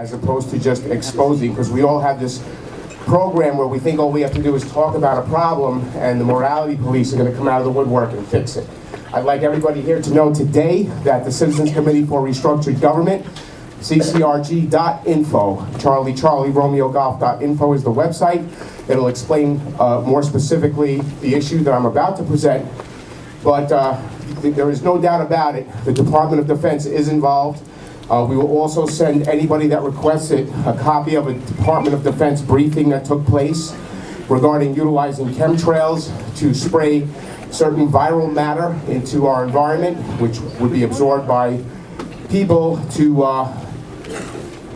as opposed to just exposing, because we all have this program where we think all we have to do is talk about a problem and the morality police are going to come out of the woodwork and fix it. I'd like everybody here to know today that the Citizens Committee for Restructured Government, ccrg.info, Charlie Romeo Golf.info is the website. It'll explain more specifically the issue that I'm about to present, but there is no doubt about it, the Department of Defense is involved. We will also send anybody that requests it a copy of a Department of Defense briefing that took place regarding utilizing chemtrails to spray certain viral matter into our environment, which would be absorbed by people to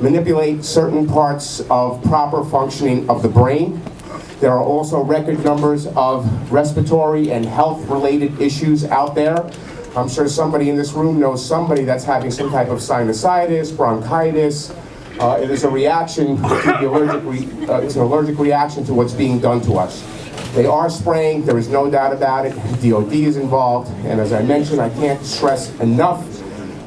manipulate certain parts of proper functioning of the brain. There are also record numbers of respiratory and health-related issues out there. I'm sure somebody in this room knows somebody that's having some type of sinusitis, bronchitis. It is a reaction to the it's an allergic reaction to what's being done to us. They are spraying, there is no doubt about it. DOD is involved, and as I mentioned, I can't stress enough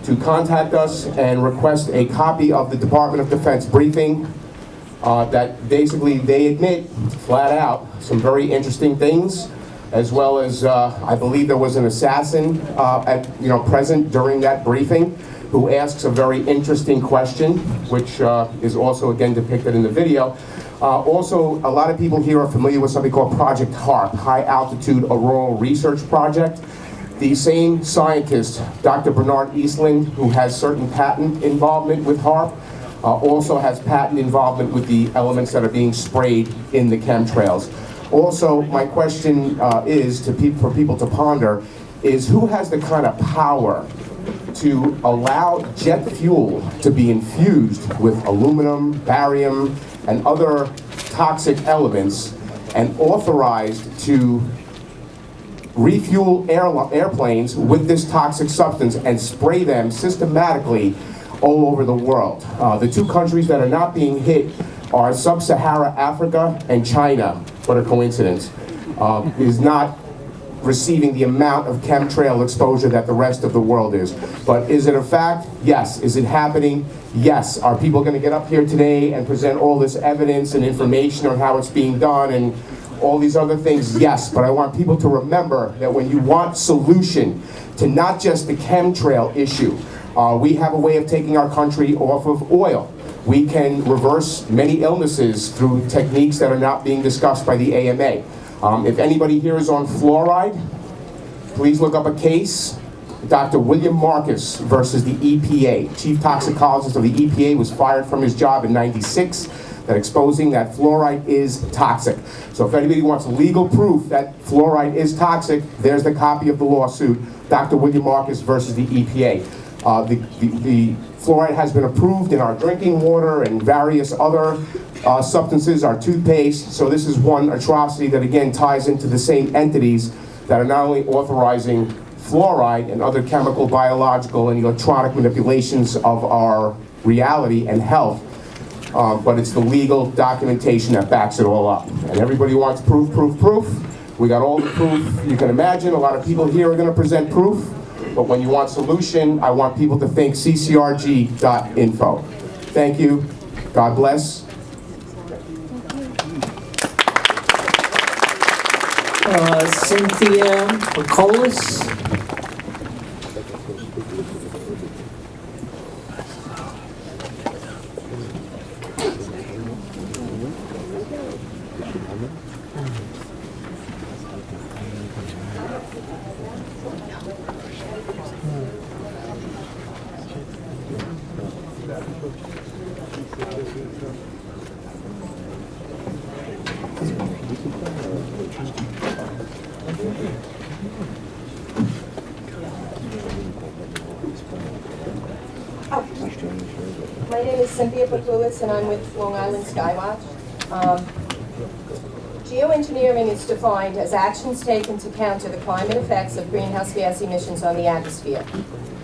to contact us and request a copy of the Department of Defense briefing that basically they admit, flat out, some very interesting things, as well as I believe there was an assassin present during that briefing who asks a very interesting question, which is also again depicted in the video. Also, a lot of people here are familiar with something called Project HARP, High Altitude Auroral Research Project. The same scientist, Dr. Bernard Eastland, who has certain patent involvement with HARP, also has patent involvement with the elements that are being sprayed in the chemtrails. Also, my question is for people to ponder is who has the kind of power to allow jet fuel to be infused with aluminum, barium, and other toxic elements and authorized to refuel airplanes with this toxic substance and spray them systematically all over the world. The two countries that are not being hit are Sub-Saharan Africa and China. What a coincidence. Is not receiving the amount of chemtrail exposure that the rest of the world is. But is it a fact? Yes. Is it happening? Yes. Are people going to get up here today and present all this evidence and information on how it's being done and all these other things? Yes. But I want people to remember that when you want solution to not just the chemtrail issue, we have a way of taking our country off of oil. We can reverse many illnesses through techniques that are not being discussed by the AMA. If anybody here is on fluoride, please look up a case. Dr. William Marcus versus the EPA. Chief toxicologist of the EPA was fired from his job in '96 that exposing that fluoride is toxic. So if anybody wants legal proof that fluoride is toxic, there's the copy of the lawsuit, Dr. William Marcus versus the EPA. The fluoride has been approved in our drinking water and various other substances, our toothpaste. So this is one atrocity that again ties into the same entities that are not only authorizing fluoride and other chemical, biological, and electronic manipulations of our reality and health, but it's the legal documentation that backs it all up. And everybody wants proof, proof, proof. We got all the proof you can imagine. A lot of people here are going to present proof. But when you want solution, I want people to think ccrg.info. Thank you. God bless. Cynthia Picolis. My name is Cynthia Picolis, and I'm with Long Island Skywatch. Geoengineering is defined as actions taken to counter the climate effects of greenhouse gas emissions on the atmosphere.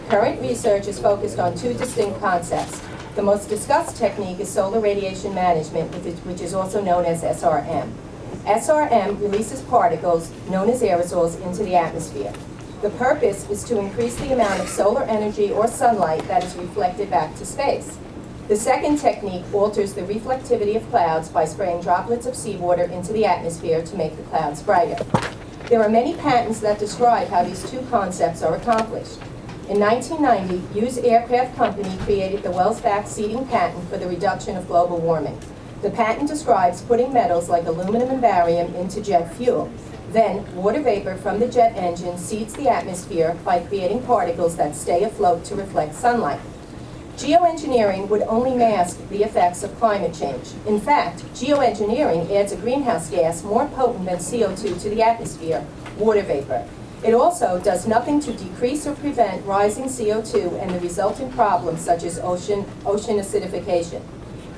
Current research is focused on two distinct concepts. The most discussed technique is solar radiation management, which is also known as SRM. SRM releases particles, known as aerosols, into the atmosphere. The purpose is to increase the amount of solar energy or sunlight that is reflected back to space. The second technique alters the reflectivity of clouds by spraying droplets of seawater into the atmosphere to make the clouds brighter. There are many patents that describe how these two concepts are accomplished. In 1990, Hughes Aircraft Company created the Wells-Back seating patent for the reduction of global warming. The patent describes putting metals like aluminum and barium into jet fuel. Then, water vapor from the jet engine seeds the atmosphere by creating particles that stay afloat to reflect sunlight. Geoengineering would only mask the effects of climate change. In fact, geoengineering adds a greenhouse gas more potent than CO2 to the atmosphere, water vapor. It also does nothing to decrease or prevent rising CO2 and the resultant problems such as ocean acidification.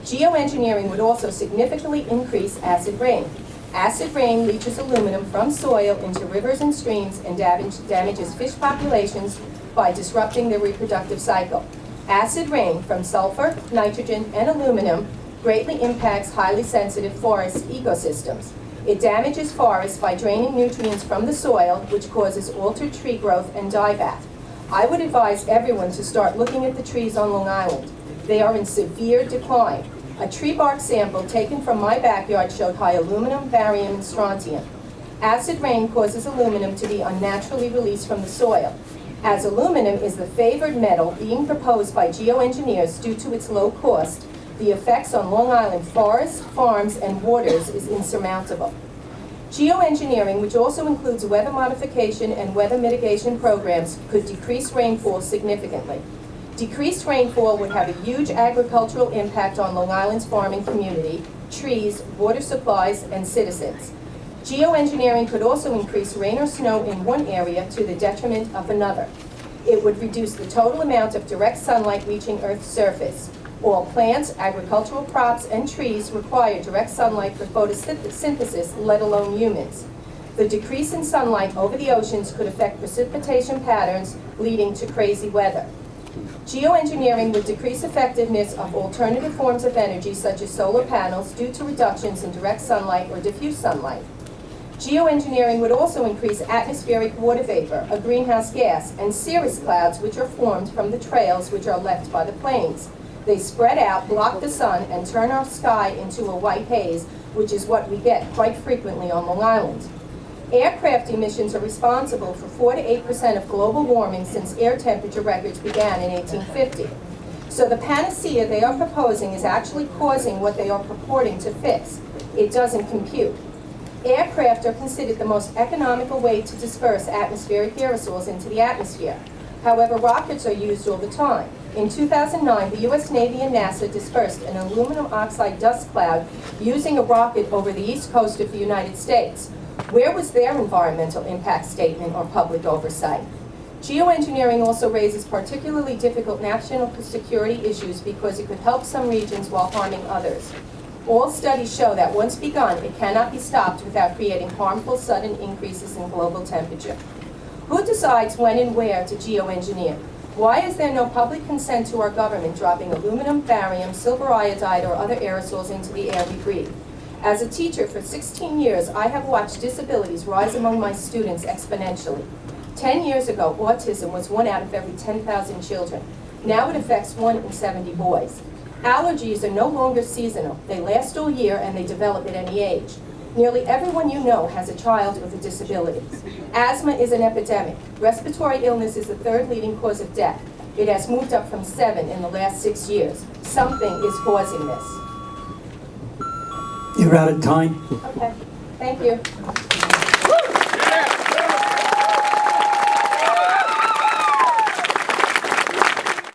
Geoengineering would also significantly increase acid rain. Acid rain leaches aluminum from soil into rivers and streams and damages fish populations by disrupting their reproductive cycle. Acid rain from sulfur, nitrogen, and aluminum greatly impacts highly sensitive forest ecosystems. It damages forests by draining nutrients from the soil, which causes altered tree growth and dieback. I would advise everyone to start looking at the trees on Long Island. They are in severe decline. A tree bark sample taken from my backyard showed high aluminum, barium, and strontium. Acid rain causes aluminum to be unnaturally released from the soil. As aluminum is the favored metal being proposed by geoengineers due to its low cost, the effects on Long Island forests, farms, and waters is insurmountable. Geoengineering, which also includes weather modification and weather mitigation programs, could decrease rainfall significantly. Decreased rainfall would have a huge agricultural impact on Long Island's farming community, trees, water supplies, and citizens. Geoengineering could also increase rain or snow in one area to the detriment of another. It would reduce the total amount of direct sunlight reaching Earth's surface. All plants, agricultural crops, and trees require direct sunlight for photosynthesis, let alone humans. The decrease in sunlight over the oceans could affect precipitation patterns, leading to crazy weather. Geoengineering would decrease effectiveness of alternative forms of energy such as solar panels due to reductions in direct sunlight or diffuse sunlight. Geoengineering would also increase atmospheric water vapor, a greenhouse gas, and cirrus clouds which are formed from the trails which are left by the planes. They spread out, block the sun, and turn our sky into a white haze, which is what we get quite frequently on Long Island. Aircraft emissions are responsible for 4 to 8% of global warming since air temperature records began in 1850. So the panacea they are proposing is actually causing what they are purporting to fix. It doesn't compute. Aircraft are considered the most economical way to disperse atmospheric aerosols into the atmosphere. However, rockets are used all the time. In 2009, the U.S. Navy and NASA dispersed an aluminum oxide dust cloud using a rocket over the east coast of the United States. Where was their environmental impact statement or public oversight? Geoengineering also raises particularly difficult national security issues because it could help some regions while harming others. All studies show that once begun, it cannot be stopped without creating harmful sudden increases in global temperature. Who decides when and where to geoengineer? Why is there no public consent to our government dropping aluminum, barium, silver iodide, or other aerosols into the air we breathe? As a teacher for 16 years, I have watched disabilities rise among my students exponentially. 10 years ago, autism was 1 out of every 10,000 children. Now it affects 1 in 70 boys. Allergies are no longer seasonal. They last all year and they develop at any age. Nearly everyone you know has a child with a disability. Asthma is an epidemic. Respiratory illness is the 3rd leading cause of death. It has moved up from 7 in the last 6 years. Something is causing this. You're out of time. Okay, thank you.